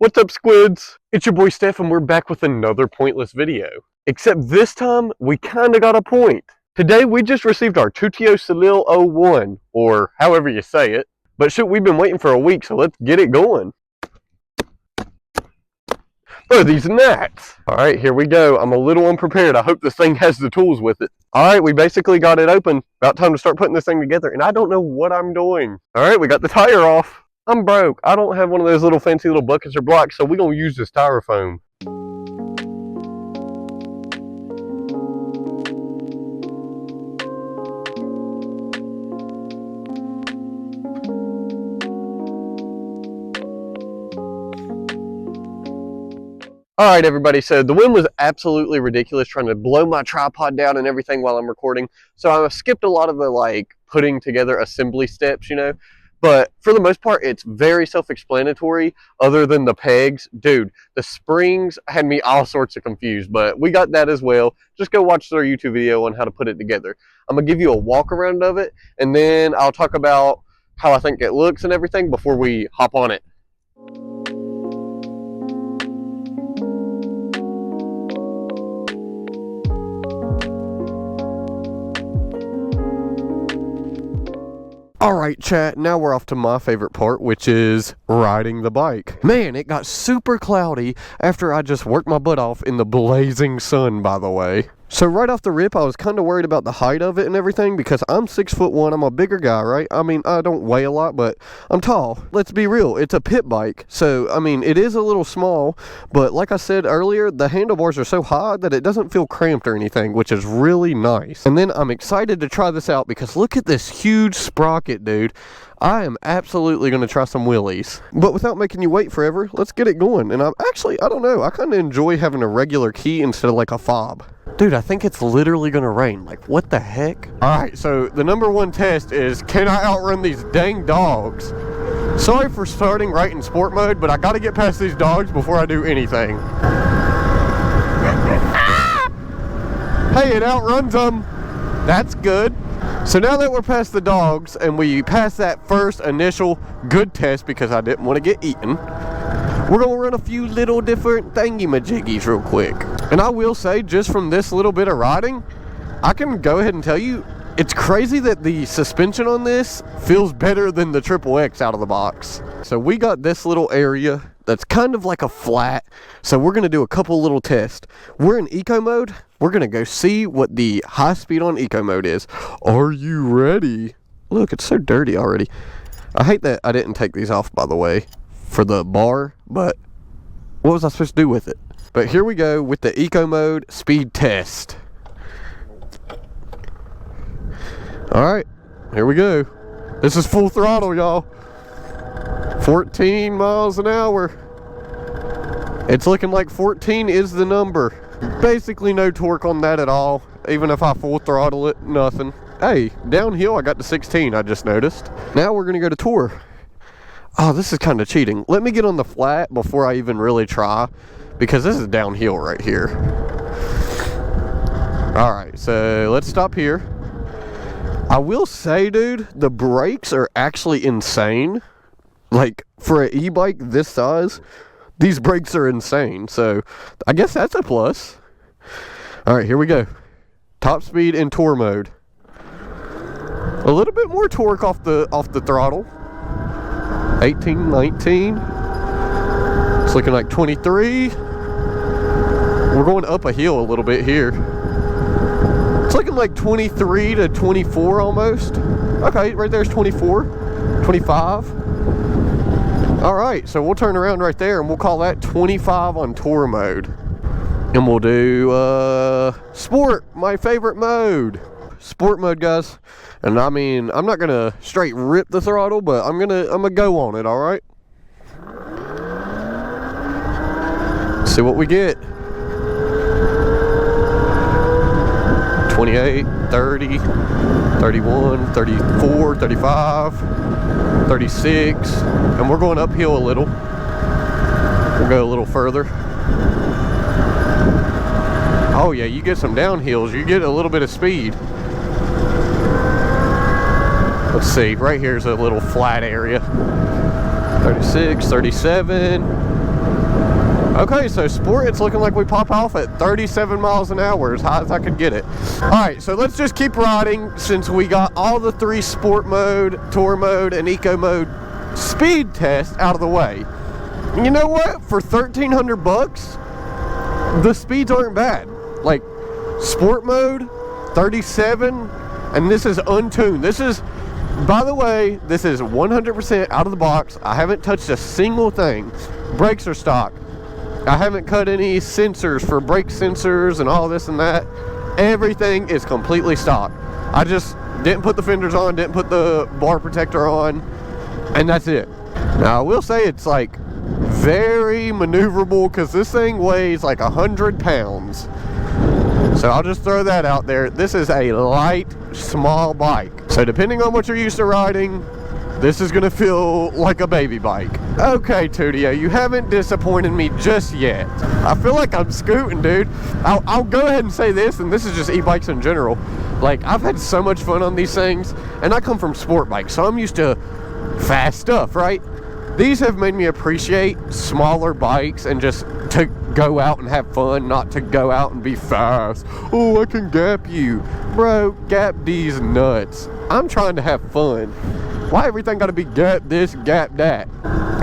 What's up, squids? It's your boy Steph, and we're back with another pointless video. Except this time, we kinda got a point. Today, we just received our Tuttio Soleil 01, or however you say it. But shoot, we've been waiting for a week, so let's get it going. Oh, these gnats! Alright, here we go. I'm a little unprepared. I hope this thing has the tools with it. Alright, we basically got it open. About time to start putting this thing together, and I don't know what I'm doing. Alright, we got the tire off. I'm broke. I don't have one of those little fancy little buckets or blocks, so we're going to use this styrofoam. Alright everybody, so the wind was absolutely ridiculous trying to blow my tripod down and everything while I'm recording, so I skipped a lot of the putting together assembly steps, you know. But for the most part, it's very self-explanatory other than the pegs. Dude, the springs had me all sorts of confused, but we got that as well. Just go watch their YouTube video on how to put it together. I'm going to give you a walk around of it, and then I'll talk about how I think it looks and everything before we hop on it. Alright chat, now we're off to my favorite part, which is riding the bike. Man, it got super cloudy after I just worked my butt off in the blazing sun, by the way. So right off the rip, I was kind of worried about the height of it and everything because I'm 6'1", I'm a bigger guy, right? I mean, I don't weigh a lot, but I'm tall. Let's be real, it's a pit bike. So, I mean, it is a little small, but like I said earlier, the handlebars are so high that it doesn't feel cramped or anything, which is really nice. And then I'm excited to try this out because look at this huge sprocket, dude. I am absolutely going to try some wheelies. But without making you wait forever, let's get it going. And I don't know, I kind of enjoy having a regular key instead of like a fob. Dude, I think it's literally gonna rain. Like, what the heck? Alright, so the number one test is, can I outrun these dang dogs? Sorry for starting right in sport mode, but I gotta get past these dogs before I do anything. Hey, it outruns them. That's good. So now that we're past the dogs, and we passed that first initial good test because I didn't want to get eaten, we're gonna run a few little different thingy-majiggies real quick. And I will say, just from this little bit of riding, I can go ahead and tell you, it's crazy that the suspension on this feels better than the XXX out of the box. So we got this little area that's kind of like a flat, so we're gonna do a couple little tests. We're in eco mode. We're gonna go see what the high speed on eco mode is. Are you ready? Look, it's so dirty already. I hate that I didn't take these off, by the way, for the bar, but what was I supposed to do with it? But here we go with the eco mode speed test. Alright, here we go. This is full throttle, y'all. 14 miles an hour. It's looking like 14 is the number. Basically no torque on that at all. Even if I full throttle it, nothing. Hey, downhill I got to 16, I just noticed. Now we're gonna go to tour. Oh, this is kind of cheating. Let me get on the flat before I even really try, because this is downhill right here. Alright, so let's stop here. I will say, dude, the brakes are actually insane. Like, for an e-bike this size, these brakes are insane. So, I guess that's a plus. Alright, here we go. Top speed in tour mode. A little bit more torque off the throttle. 18, 19. It's looking like 23. We're going up a hill a little bit here. It's looking like 23 to 24 almost. Okay, right there's 24, 25. Alright, so we'll turn around right there and we'll call that 25 on tour mode. And we'll do sport, my favorite mode. Sport mode, guys. And I mean, I'm not gonna straight rip the throttle, but I'm gonna go on it, alright? See what we get. 28, 30, 31, 34, 35, 36, and we're going uphill a little. We'll go a little further. Oh yeah, you get some downhills, you get a little bit of speed. Let's see, right here's a little flat area. 36, 37. Okay, so sport, it's looking like we pop off at 37 miles an hour, as high as I could get it. Alright, so let's just keep riding since we got all the 3 sport mode, tour mode, and eco mode speed tests out of the way. And you know what? For 1,300 bucks, the speeds aren't bad. Like, sport mode, 37, and this is untuned. This is, by the way, this is 100% out of the box. I haven't touched a single thing. Brakes are stock. I haven't cut any sensors for brake sensors and all this and that. Everything is completely stock. I just didn't put the fenders on, didn't put the bar protector on, and that's it. Now, I will say it's like very maneuverable because this thing weighs like 100 pounds. So I'll just throw that out there. This is a light, small bike. So depending on what you're used to riding, this is gonna feel like a baby bike. Okay, Tuttio, you haven't disappointed me just yet. I feel like I'm scooting, dude. I'll go ahead and say this, and this is just e-bikes in general. Like, I've had so much fun on these things, and I come from sport bikes, so I'm used to fast stuff, right? These have made me appreciate smaller bikes and just to go out and have fun, not to go out and be fast. Oh, I can gap you. Bro, gap these nuts. I'm trying to have fun. Why everything gotta be gap this, gap that?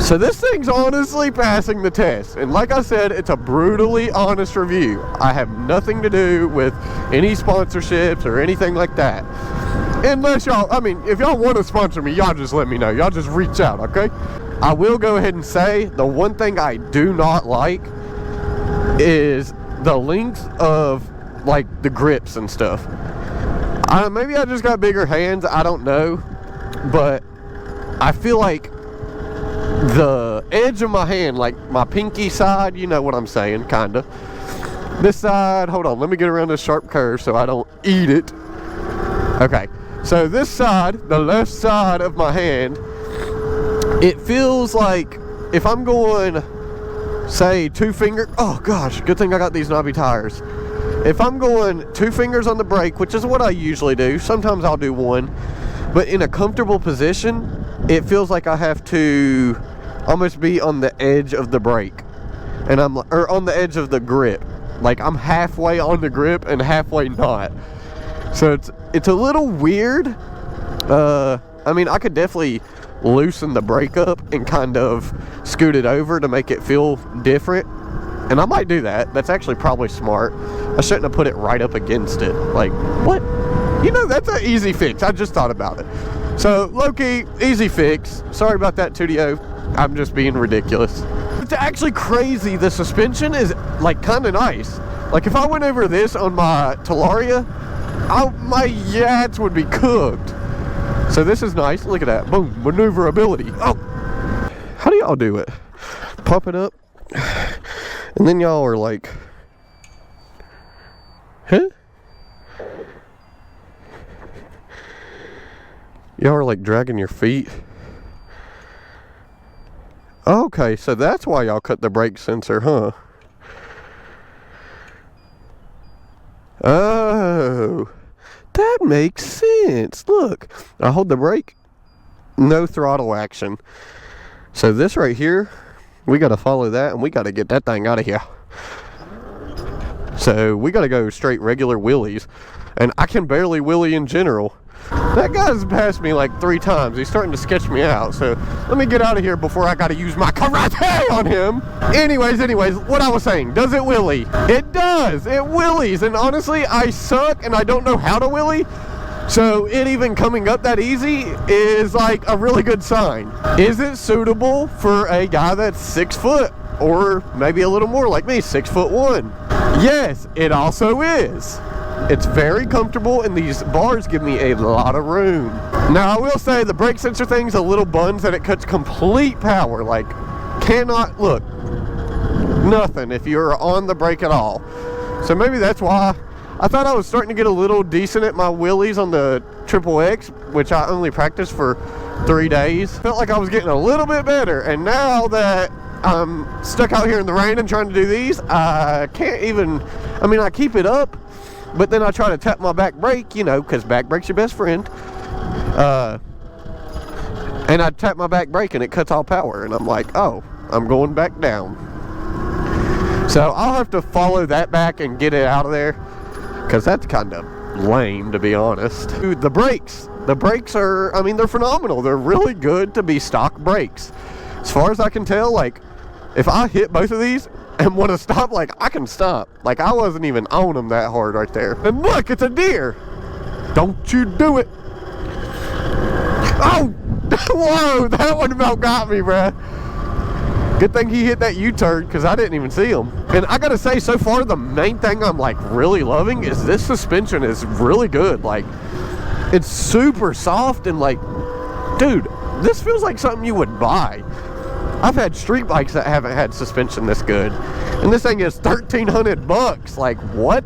So this thing's honestly passing the test. And like I said, it's a brutally honest review. I have nothing to do with any sponsorships or anything like that. Unless y'all, I mean, if y'all want to sponsor me, y'all just let me know. Y'all just reach out, okay? I will go ahead and say the one thing I do not like is the length of like the grips and stuff. Maybe I just got bigger hands, I don't know. But I feel like the edge of my hand, like my pinky side, you know what I'm saying, kinda. This side, hold on, let me get around this sharp curve so I don't eat it. Okay, so this side, the left side of my hand, it feels like if I'm going, say, 2 finger, oh gosh, good thing I got these knobby tires. If I'm going 2 fingers on the brake, which is what I usually do, sometimes I'll do 1, but in a comfortable position, it feels like I have to almost be on the edge of the brake, and or on the edge of the grip. Like I'm halfway on the grip and halfway not. So it's a little weird. I mean, I could definitely loosen the brake up and kind of scoot it over to make it feel different. And I might do that. That's actually probably smart. I shouldn't have put it right up against it. Like, what? You know, that's an easy fix. I just thought about it. So, low-key, easy fix. Sorry about that, Tuttio. I'm just being ridiculous. It's actually crazy. The suspension is, like, kind of nice. Like, if I went over this on my Talaria, my yats would be cooked. So this is nice. Look at that. Boom. Maneuverability. Oh! How do y'all do it? Pump it up. And then y'all are like, huh? Y'all are like dragging your feet. Okay, so that's why y'all cut the brake sensor, huh? Oh, that makes sense. Look, I hold the brake, no throttle action. So this right here, we got to follow that, and we got to get that thing out of here. So we got to go straight regular wheelies, and I can barely wheelie in general. That guy's passed me like 3 times. He's starting to sketch me out. So let me get out of here before I got to use my karate on him. Anyways, what I was saying, does it wheelie? It does. It wheelies. And honestly, I suck and I don't know how to wheelie. So it even coming up that easy is like a really good sign. Is it suitable for a guy that's 6 foot or maybe a little more like me, 6'1"? Yes, it also is. It's very comfortable, and these bars give me a lot of room. Now, I will say the brake sensor thing's a little buns that it cuts complete power. Like, cannot look. Nothing if you're on the brake at all. So maybe that's why I thought I was starting to get a little decent at my wheelies on the XXX, which I only practiced for 3 days. Felt like I was getting a little bit better, and now that I'm stuck out here in the rain and trying to do these, I can't even, I mean, I keep it up, but then I try to tap my back brake, you know, because back brake's your best friend. And I tap my back brake and it cuts all power. And I'm like, oh, I'm going back down. So I'll have to follow that back and get it out of there, because that's kind of lame, to be honest. Dude, the brakes are, I mean, they're phenomenal. They're really good to be stock brakes. As far as I can tell, like, if I hit both of these and want to stop, like, I can stop. Like, I wasn't even on them that hard right there. And look, it's a deer. Don't you do it. Oh, whoa, that one about got me, bruh. Good thing he hit that U-turn, because I didn't even see him. And I gotta say, so far, the main thing I'm, like, really loving is this suspension is really good. Like, it's super soft and, like, dude, this feels like something you would buy. I've had street bikes that haven't had suspension this good. And this thing is $1,300. Like, what?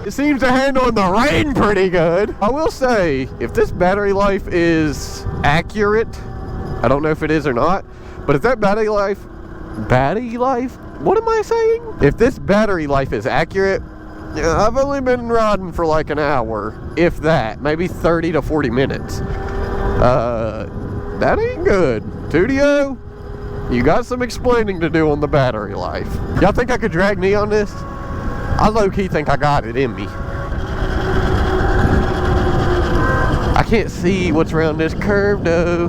It seems to handle in the rain pretty good. I will say, if this battery life is accurate, I don't know if it is or not, but if that battery life, what am I saying? If this battery life is accurate, I've only been riding for like an hour, if that, maybe 30 to 40 minutes. That ain't good. Tuttio, you got some explaining to do on the battery life. Y'all think I could drag knee on this? I low-key think I got it in me. I can't see what's around this curve though.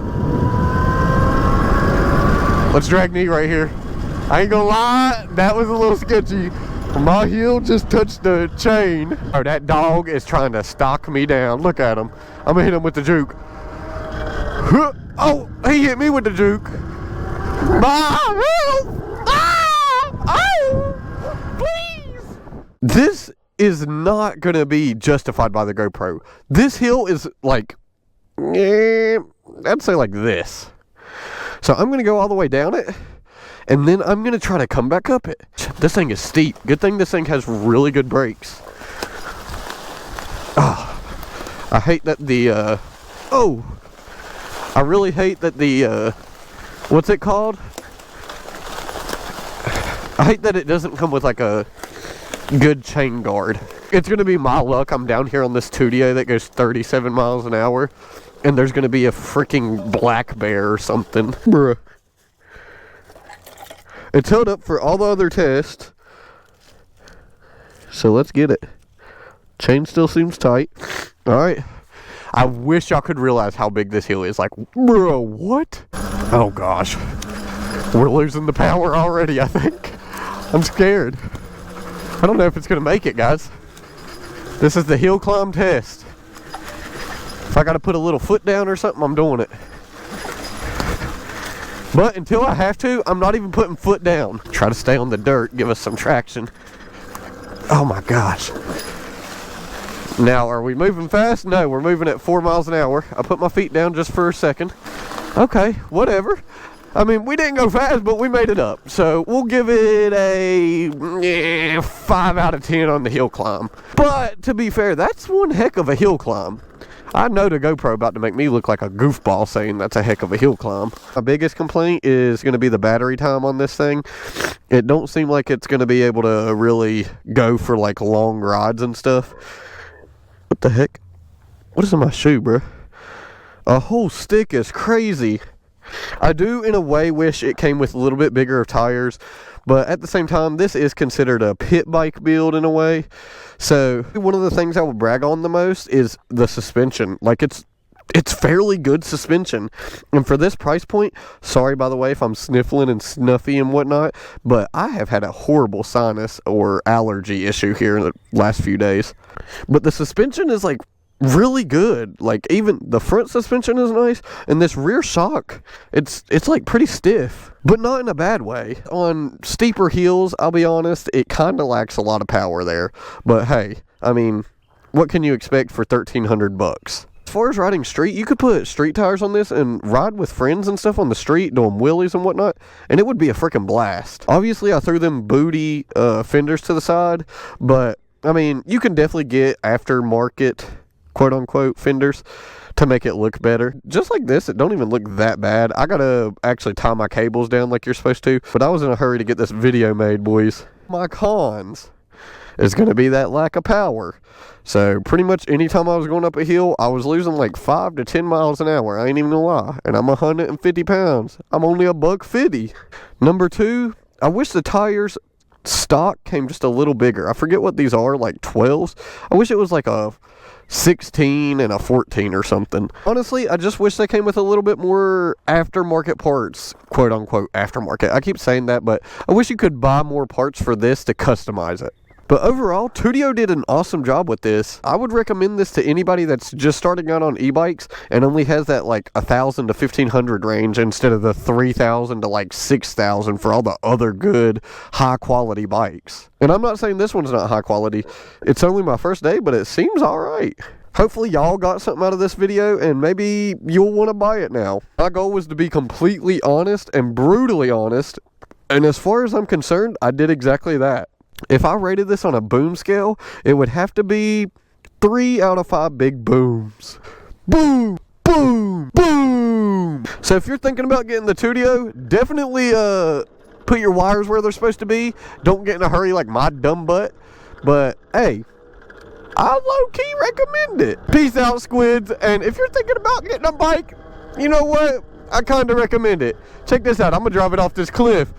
Let's drag knee right here. I ain't gonna lie, that was a little sketchy. My heel just touched the chain. Oh, that dog is trying to stalk me down. Look at him. I'm gonna hit him with the juke. Oh, he hit me with the juke. Please. This is not gonna be justified by the GoPro. This hill is like, I'd say like this. So I'm gonna go all the way down it, and then I'm gonna try to come back up it. This thing is steep. Good thing this thing has really good brakes. Oh, I hate that the, I really hate that the, what's it called? I hate that it doesn't come with like a good chain guard. It's gonna be my luck. I'm down here on this Tuttio that goes 37 miles an hour, and there's gonna be a freaking black bear or something. Bruh. It's held up for all the other tests, so let's get it. Chain still seems tight. Alright. I wish y'all could realize how big this hill is. Like, bro, what? Oh gosh. We're losing the power already, I think. I'm scared. I don't know if it's gonna make it, guys. This is the hill climb test. If I gotta put a little foot down or something, I'm doing it. But until I have to, I'm not even putting foot down. Try to stay on the dirt, give us some traction. Oh my gosh. Now, are we moving fast? No, we're moving at 4 miles an hour. I put my feet down just for a second. Okay, whatever. I mean, we didn't go fast, but we made it up. So we'll give it a 5 out of 10 on the hill climb. But to be fair, that's one heck of a hill climb. I know the GoPro about to make me look like a goofball saying that's a heck of a hill climb. My biggest complaint is going to be the battery time on this thing. It don't seem like it's going to be able to really go for like long rides and stuff. What the heck? What is in my shoe, bro? A whole stick is crazy. I do, in a way, wish it came with a little bit bigger tires, but at the same time, this is considered a pit bike build in a way. So, one of the things I would brag on the most is the suspension. Like, it's fairly good suspension. And for this price point, sorry, by the way, if I'm sniffling and snuffy and whatnot, but I have had a horrible sinus or allergy issue here in the last few days. But the suspension is, like, really good. Like, even the front suspension is nice, and this rear shock, it's like pretty stiff, but not in a bad way. On steeper hills, I'll be honest, it kind of lacks a lot of power there, but hey, I mean, what can you expect for $1,300? As far as riding street, you could put street tires on this and ride with friends and stuff on the street doing wheelies and whatnot, and it would be a freaking blast. Obviously, I threw them booty fenders to the side, but I mean, you can definitely get aftermarket quote-unquote fenders to make it look better. Just like this, it don't even look that bad. I gotta actually tie my cables down like you're supposed to, but I was in a hurry to get this video made, boys. My cons is gonna be that lack of power. So pretty much anytime I was going up a hill, I was losing like 5 to 10 miles an hour. I ain't even gonna lie. And I'm 150 pounds. I'm only $150. Number two, I wish the tires stock came just a little bigger. I forget what these are, like 12s. I wish it was like a 16 and a 14 or something. Honestly, I just wish they came with a little bit more aftermarket parts, quote unquote aftermarket. I keep saying that, but I wish you could buy more parts for this to customize it. But overall, Tuttio did an awesome job with this. I would recommend this to anybody that's just starting out on e-bikes and only has that like 1,000 to 1,500 range instead of the 3,000 to like 6,000 for all the other good high quality bikes. And I'm not saying this one's not high quality. It's only my first day, but it seems all right. Hopefully y'all got something out of this video and maybe you'll want to buy it now. My goal was to be completely honest and brutally honest. And as far as I'm concerned, I did exactly that. If I rated this on a boom scale, it would have to be 3 out of 5 big booms. Boom, boom, boom. So if you're thinking about getting the Tuttio, definitely put your wires where they're supposed to be. Don't get in a hurry like my dumb butt. But hey, I low-key recommend it. Peace out, squids. And if you're thinking about getting a bike, you know what? I kind of recommend it. Check this out. I'm going to drive it off this cliff.